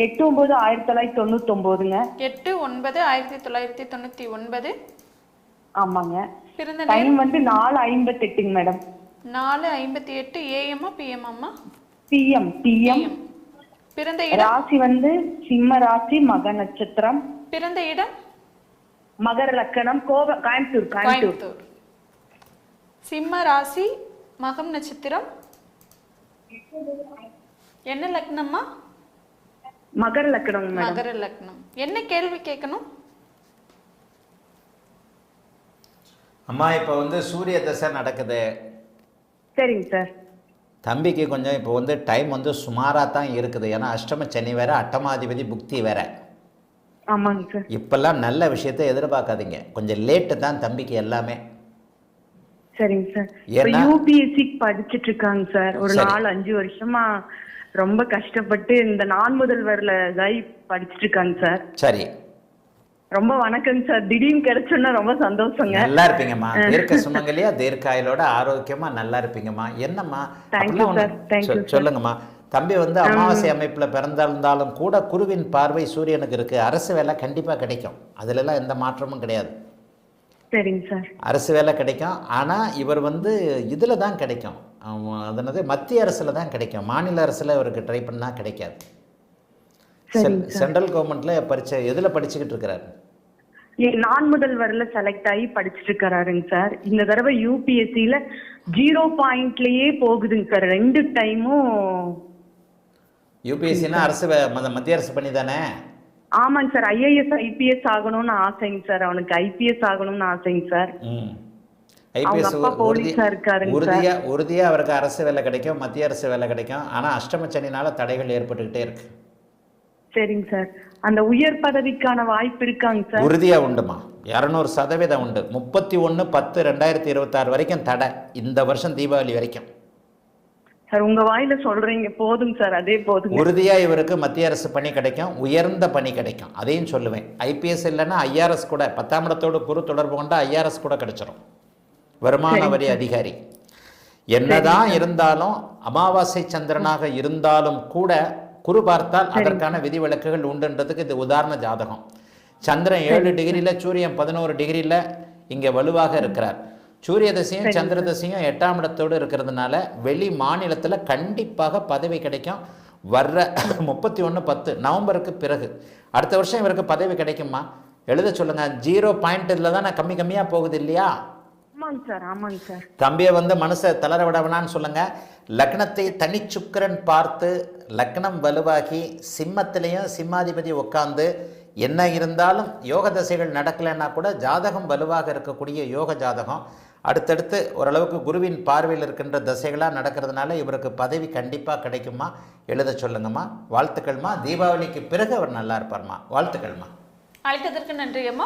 8/9/1999ங்க. 8/9/1999. ஆமாங்க. பிறந்த டைம் நேரம் வந்து 4:58ங்க மேடம். 4:58 ஏஎம்மா பிஎம்மா? பிஎம். பிஎம். பிறந்த இடம் ராசி வந்து சிம்ம ராசி, மக நட்சத்திரம், பிறந்த இடம் மகர லக்கணம், கோயம்புத்தூர். கோயம்புத்தூர். சிம்ம ராசி, மகம் நட்சத்திரம், என்ன லக்னம்மா? மகர லக்கணம் மேடம். மகர லக்னம். என்ன கேள்வி கேட்கணும்? அம்மா இப்போ வந்து சூரிய தசை நடக்குது. சரிங்க சார். தம்பிக்கு கொஞ்சம் இப்போ வந்து டைம் வந்து சுமாராக தான் இருக்குது. ஏன்னா அஷ்டம சனி வேற, அட்டமாதிபதி புக்தி வேற. ஆமாங்க சார். இப்பெல்லாம் நல்ல விஷயத்தை எதிர்பார்க்காதீங்க. கொஞ்சம் லேட்டு தான் தம்பிக்கு எல்லாமே. சரிங்க சார். ஏன்னா யூபிஎஸ்சி படிச்சிட்டு இருக்காங்க சார். ஒரு சரி. 4-5 வருஷமா ரொம்ப கஷ்டப்பட்டு இந்த நான் முதல்வர்ல படிச்சிட்டு இருக்காங்க சார். சரி, ரொம்ப வணக்கங்க சார். திடீர்னு கிடைச்சோன்னா ரொம்ப சந்தோஷங்க. நல்லா இருப்பீங்கம்மா. தீர்க்க சுமங்கலியா தீர்க்காயலோட ஆரோக்கியமா நல்லா இருப்பீங்கம்மா. என்னம்மா தேங்க்யூ சார். Thank you sir. சொல்லுங்கம்மா. தம்பி வந்து அமாவாசை அமைப்பில் பிறந்திருந்தாலும் கூட குருவின் பார்வை சூரியனுக்கு இருக்கு. அரசு வேலை கண்டிப்பாக கிடைக்கும். அதுலலாம் எந்த மாற்றமும் கிடையாது. சரிங்க சார். அரசு வேலை கிடைக்கும். ஆனால் இவர் வந்து இதில் தான் கிடைக்கும். அதனது மத்திய அரசில் தான் கிடைக்கும். மாநில அரசில் இவருக்கு ட்ரை பண்ணால் கிடைக்காது. சென்ட்ரல் கவர்மெண்ட்டில் பரீட்சை எதில் படிச்சுக்கிட்டு இருக்கிறாரு? நான் முதல்வர்ல செலக்ட் ஆகி படிச்சுட்டு இருக்காருங்க சார். இந்த தடவை யூபிஎஸ்சியில 0 பாயிண்ட்லயே போகுதுங்க சார் 2 டைமும். யூபிஎஸ்சினா அரசு மத்திய அரசு பண்ணி தானே? ஆமாங்க சார். ஐஏஎஸ் ஐபிஎஸ் ஆகணும்னு ஆசைங்க சார். அவனுக்கு ஐபிஎஸ் ஆகணும்னு ஆசைங்க சார். ஐபிஎஸ் போலீஸா இருக்காருங்க சார். உறுதியா அவருக்கு அரசு வேலை கிடைக்கும், மத்திய அரசு வேலை கிடைக்கும். ஆனால் அஷ்டமச்சனினால தடைகள் ஏற்பட்டுக்கிட்டே இருக்கு. சரிங்க சார். அந்த உயர் பதவிக்கான வாய்ப்பு இருக்காங்க சார்? உறுதியா உண்டுமா, 200% உண்டு. 31/10/2026 வரைக்கும் தடை. இந்த வருஷம் தீபாவளி வரைக்கும். சார் உங்க வாயில சொல்றீங்க, போதுங்க சார். அதே போதுங்க. உறுதியா இவருக்கு மத்திய அரசு பணி கிடைக்கும், உயர்ந்த பணி கிடைக்கும். அதையும் சொல்லுவேன். ஐபிஎஸ் இல்லைன்னா ஐஆர்எஸ் கூட, 10ஆம் இடத்தோடு குரு தொடர்பு கொண்டா ஐஆர்எஸ் கூட கிடைச்சிடும். வருமான வரி அதிகாரி. என்னதான் இருந்தாலும் அமாவாசை சந்திரனாக இருந்தாலும் கூட குரு பார்த்தால் அதற்கான விதிவிலக்குகள் உண்டுன்றதுக்கு இது உதாரண ஜாதகம். சந்திரன் 7 டிகிரியில், சூரியன் 11 டிகிரியில் இங்கே வலுவாக இருக்கிறார். சூரிய தசையும் சந்திர தசையும் 8ஆம் இடத்தோடு இருக்கிறதுனால வெளி மாநிலத்தில் கண்டிப்பாக பதவி கிடைக்கும். வர்ற 31/10 நவம்பருக்கு பிறகு அடுத்த வருஷம் இவருக்கு பதவி கிடைக்குமா? எழுத சொல்லுங்க. 0 பாயிண்ட்ல தான் கம்மியாக போகுது இல்லையா? ஆமாங்க சார். ஆமாங்க சார். தம்பியை வந்து மனசை தளர விட வேணான்னு சொல்லுங்க. லக்னத்தை தனிச்சுக்கரன் பார்த்து லக்னம் வலுவாகி சிம்மத்திலையும் சிம்மாதிபதி உட்காந்து என்ன இருந்தாலும் யோக தசைகள் நடக்கலைன்னா கூட ஜாதகம் வலுவாக இருக்கக்கூடிய யோக ஜாதகம். அடுத்தடுத்து ஓரளவுக்கு குருவின் பார்வையில் இருக்கின்ற தசைகளாக நடக்கிறதுனால இவருக்கு பதவி கண்டிப்பாக கிடைக்குமா? எழுத சொல்லுங்கம்மா. வாழ்த்துக்கள்மா. தீபாவளிக்கு பிறகு அவர் நல்லா இருப்பார்மா. வாழ்த்துக்கள்மா. அழைத்ததற்கு நன்றி அம்மா.